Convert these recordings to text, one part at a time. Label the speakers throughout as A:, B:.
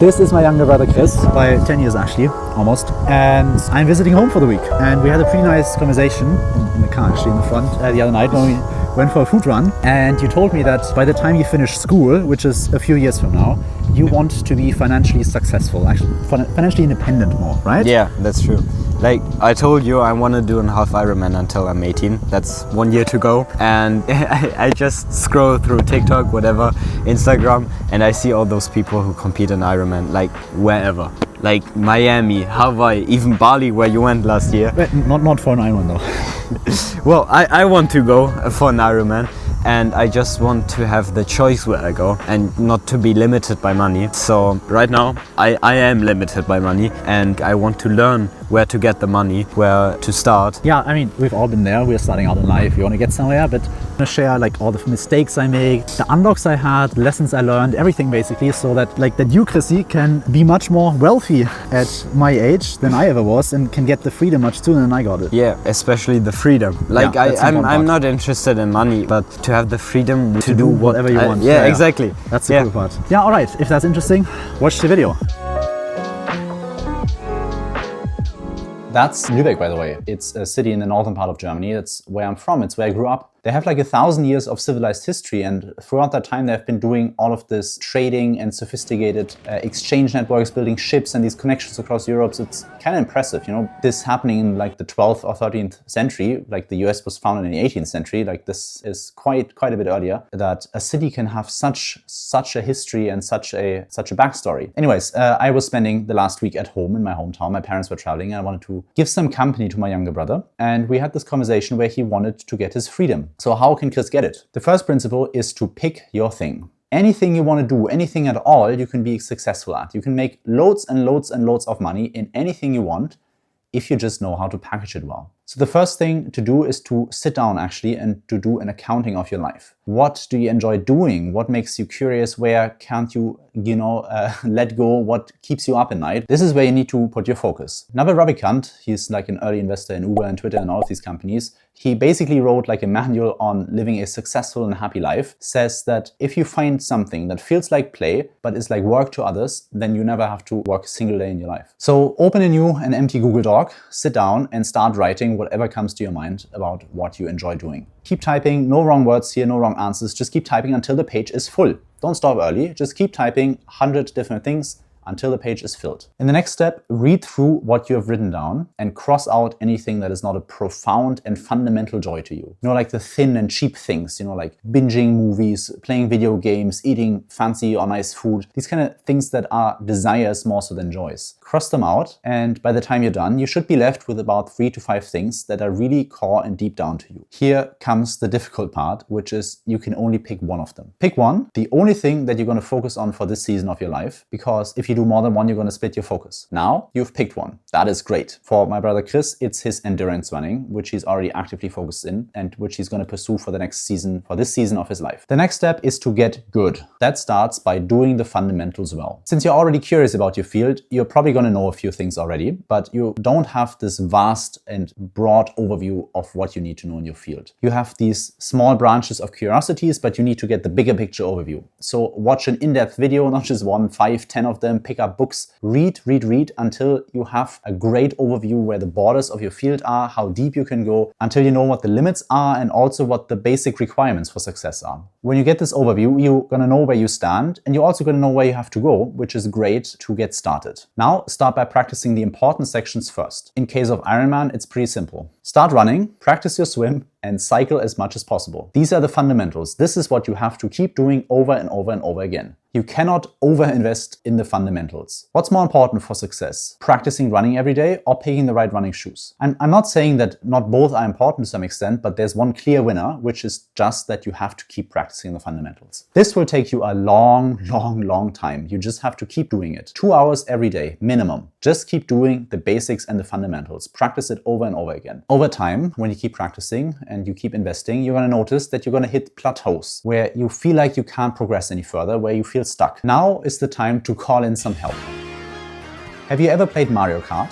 A: This is my younger brother Chris, by 10 years actually, almost. And I'm visiting home for the week. And we had a pretty nice conversation in the car actually in the front the other night when we went for a food run. And you told me that by the time you finish school, which is a few years from now, you want to be financially successful, actually financially independent more, right?
B: Yeah, that's true. Like I told you, I want to do a half Ironman until I'm 18. That's 1 year to go. And I just scroll through TikTok, whatever, Instagram, and I see all those people who compete in Ironman, like wherever. Like Miami, Hawaii, even Bali, where you went last year.
A: Not for an Ironman though.
B: Well, I want to go for an Ironman. And I just want to have the choice where I go and not to be limited by money. So right now I am limited by money and I want to learn where to get the money, where to start.
A: Yeah, I mean, we've all been there. We're starting out in life. We want to get somewhere, but I want to share like all the mistakes I make, the unlocks I had, lessons I learned, everything basically, so that like that you, Chrissy, can be much more wealthy at my age than I ever was and can get the freedom much sooner than I got it.
B: Yeah, especially the freedom. Like
A: yeah,
B: I'm not interested in money, but to have the freedom to do
A: whatever you want.
B: Yeah, exactly.
A: That's the cool part. Yeah, all right. If that's interesting, watch the video. That's Lübeck, by the way. It's a city in the northern part of Germany. That's where I'm from. It's where I grew up. They have like 1,000 years of civilized history, and throughout that time they've been doing all of this trading and sophisticated exchange networks, building ships and these connections across Europe. So it's kind of impressive, you know, this happening in like the 12th or 13th century. Like the US was founded in the 18th century. Like this is quite a bit earlier, that a city can have such a history and such a backstory. Anyways, I was spending the last week at home in my hometown. My parents were traveling and I wanted to give some company to my younger brother. And we had this conversation where he wanted to get his freedom. So how can Chris get it? The first principle is to pick your thing. Anything you want to do, anything at all, you can be successful at. You can make loads and loads and loads of money in anything you want if you just know how to package it well. So the first thing to do is to sit down actually and to do an accounting of your life. What do you enjoy doing? What makes you curious? Where can't you, let go? What keeps you up at night? This is where you need to put your focus. Naval Ravikant, he's like an early investor in Uber and Twitter and all of these companies. He basically wrote like a manual on living a successful and happy life. Says that if you find something that feels like play, but is like work to others, then you never have to work a single day in your life. So open a new and empty Google Doc, sit down and start writing whatever comes to your mind about what you enjoy doing. Keep typing, no wrong words here, no wrong answers. Just keep typing until the page is full. Don't stop early, just keep typing 100 different things until the page is filled. In the next step, read through what you have written down and cross out anything that is not a profound and fundamental joy to you. You know, like the thin and cheap things, you know, like binging movies, playing video games, eating fancy or nice food. These kind of things that are desires more so than joys. Cross them out, and by the time you're done, you should be left with about 3 to 5 things that are really core and deep down to you. Here comes the difficult part, which is you can only pick one of them. Pick one, the only thing that you're going to focus on for this season of your life, because if you do more than one, you're going to split your focus. Now you've picked one. That is great. For my brother Chris, it's his endurance running, which he's already actively focused in and which he's going to pursue for the next season, for this season of his life. The next step is to get good. That starts by doing the fundamentals well. Since you're already curious about your field, you're probably going to know a few things already, but you don't have this vast and broad overview of what you need to know in your field. You have these small branches of curiosities, but you need to get the bigger picture overview. So watch an in-depth video, not just 1, 5, 10 of them, pick up books, read until you have a great overview where the borders of your field are, how deep you can go, until you know what the limits are and also what the basic requirements for success are. When you get this overview, you're gonna know where you stand and you're also gonna know where you have to go, which is great to get started. Now, start by practicing the important sections first. In case of Ironman, it's pretty simple. Start running, practice your swim, and cycle as much as possible. These are the fundamentals. This is what you have to keep doing over and over and over again. You cannot overinvest in the fundamentals. What's more important for success? Practicing running every day or picking the right running shoes? And I'm not saying that not both are important to some extent, but there's one clear winner, which is just that you have to keep practicing the fundamentals. This will take you a long time. You just have to keep doing it. 2 hours every day, minimum. Just keep doing the basics and the fundamentals. Practice it over and over again. Over time, when you keep practicing and you keep investing, you're going to notice that you're going to hit plateaus where you feel like you can't progress any further, where you feel stuck. Now is the time to call in some help. Have you ever played Mario Kart?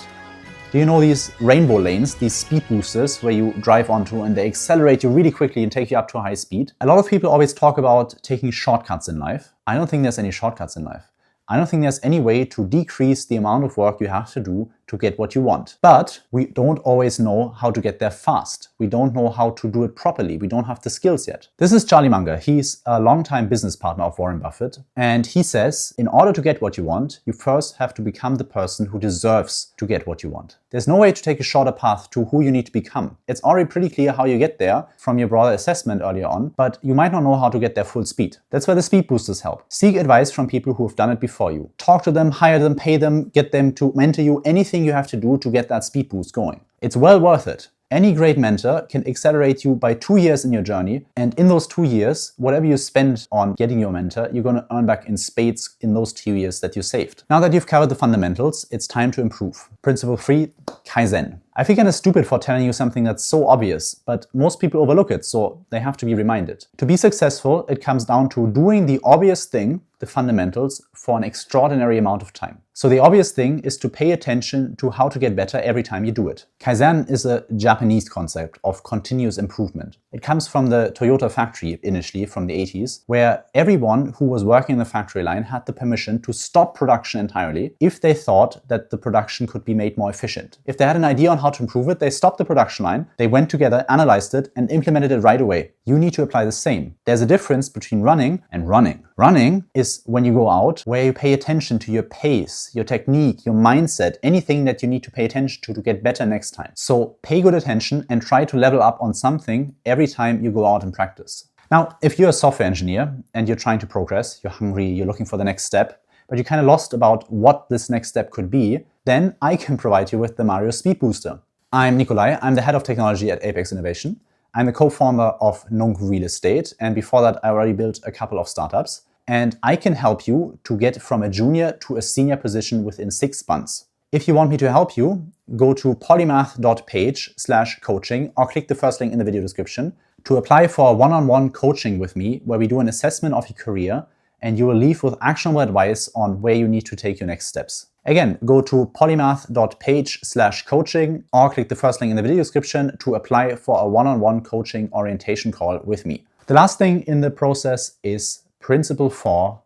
A: Do you know these rainbow lanes, these speed boosters where you drive onto and they accelerate you really quickly and take you up to a high speed? A lot of people always talk about taking shortcuts in life. I don't think there's any shortcuts in life. I don't think there's any way to decrease the amount of work you have to do to get what you want. But we don't always know how to get there fast. We don't know how to do it properly. We don't have the skills yet. This is Charlie Munger. He's a longtime business partner of Warren Buffett. And he says, in order to get what you want, you first have to become the person who deserves to get what you want. There's no way to take a shorter path to who you need to become. It's already pretty clear how you get there from your broader assessment earlier on, but you might not know how to get there full speed. That's where the speed boosters help. Seek advice from people who have done it before you. Talk to them, hire them, pay them, get them to mentor you, anything you have to do to get that speed boost going. It's well worth it. Any great mentor can accelerate you by 2 years in your journey. And in those 2 years, whatever you spend on getting your mentor, you're going to earn back in spades in those 2 years that you saved. Now that you've covered the fundamentals, it's time to improve. Principle 3, Kaizen. I feel kind of stupid for telling you something that's so obvious, but most people overlook it, so they have to be reminded. To be successful, it comes down to doing the obvious thing, the fundamentals, for an extraordinary amount of time. So the obvious thing is to pay attention to how to get better every time you do it. Kaizen is a Japanese concept of continuous improvement. It comes from the Toyota factory initially from the 80s, where everyone who was working in the factory line had the permission to stop production entirely if they thought that the production could be made more efficient. If they had an idea on how to improve it, they stopped the production line, they went together, analyzed it, and implemented it right away. You need to apply the same. There's a difference between running and running. Running is when you go out where you pay attention to your pace, your technique, your mindset, anything that you need to pay attention to get better next time. So pay good attention and try to level up on something every time you go out and practice. Now, if you're a software engineer and you're trying to progress, you're hungry, you're looking for the next step, but you're kind of lost about what this next step could be, then I can provide you with the Mario Speed Booster. I'm Nikolai, I'm the head of technology at Apex Innovation. I'm the co-founder of Nung Real Estate, and before that I already built a couple of startups. And I can help you to get from a junior to a senior position within 6 months. If you want me to help you, go to polymath.page/coaching or click the first link in the video description to apply for a one-on-one coaching with me where we do an assessment of your career and you will leave with actionable advice on where you need to take your next steps. Again, go to polymath.page/coaching or click the first link in the video description to apply for a one-on-one coaching orientation call with me. The last thing in the process is Principle 4,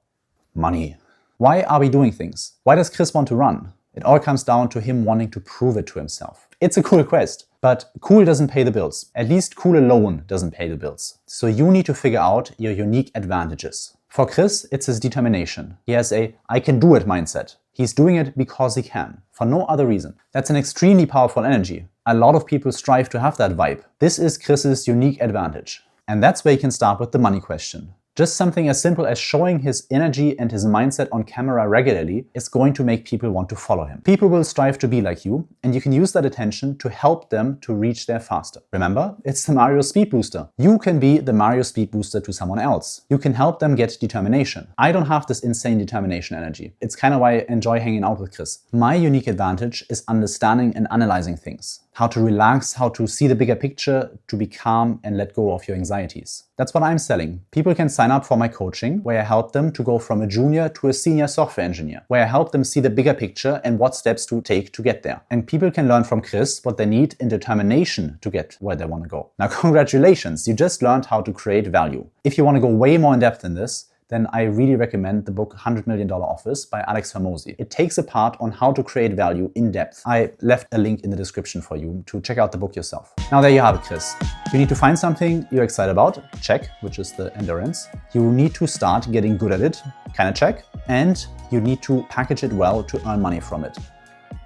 A: money. Why are we doing things? Why does Chris want to run? It all comes down to him wanting to prove it to himself. It's a cool quest, but cool doesn't pay the bills. At least cool alone doesn't pay the bills. So you need to figure out your unique advantages. For Chris, it's his determination. He has a I can do it mindset. He's doing it because he can, for no other reason. That's an extremely powerful energy. A lot of people strive to have that vibe. This is Chris's unique advantage. And that's where you can start with the money question. Just something as simple as showing his energy and his mindset on camera regularly is going to make people want to follow him. People will strive to be like you, and you can use that attention to help them to reach there faster. Remember, it's the Mario Speed Booster. You can be the Mario Speed Booster to someone else. You can help them get determination. I don't have this insane determination energy. It's kind of why I enjoy hanging out with Chris. My unique advantage is understanding and analyzing things. How to relax, how to see the bigger picture, to be calm and let go of your anxieties. That's what I'm selling. People can sign up for my coaching, where I help them to go from a junior to a senior software engineer, where I help them see the bigger picture and what steps to take to get there. And people can learn from Chris what they need in determination to get where they want to go. Now, congratulations, you just learned how to create value. If you want to go way more in depth in this, then I really recommend the book $100 Million Office by Alex Hormozi. It takes apart on how to create value in depth. I left a link in the description for you to check out the book yourself. Now there you have it, Chris. You need to find something you're excited about, check, which is the endurance. You need to start getting good at it, kind of check. And you need to package it well to earn money from it.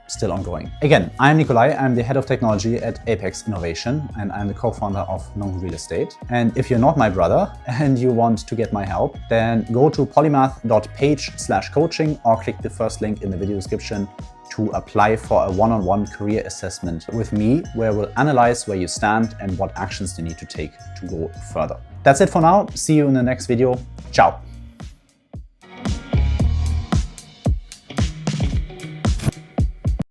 A: Still ongoing. Again, I'm Nikolai, I'm the head of technology at Apex Innovation, and I'm the co-founder of Nung Real Estate. And if you're not my brother and you want to get my help, then go to polymath.page/coaching or click the first link in the video description to apply for a one-on-one career assessment with me, where we'll analyze where you stand and what actions you need to take to go further. That's it for now. See you in the next video. Ciao.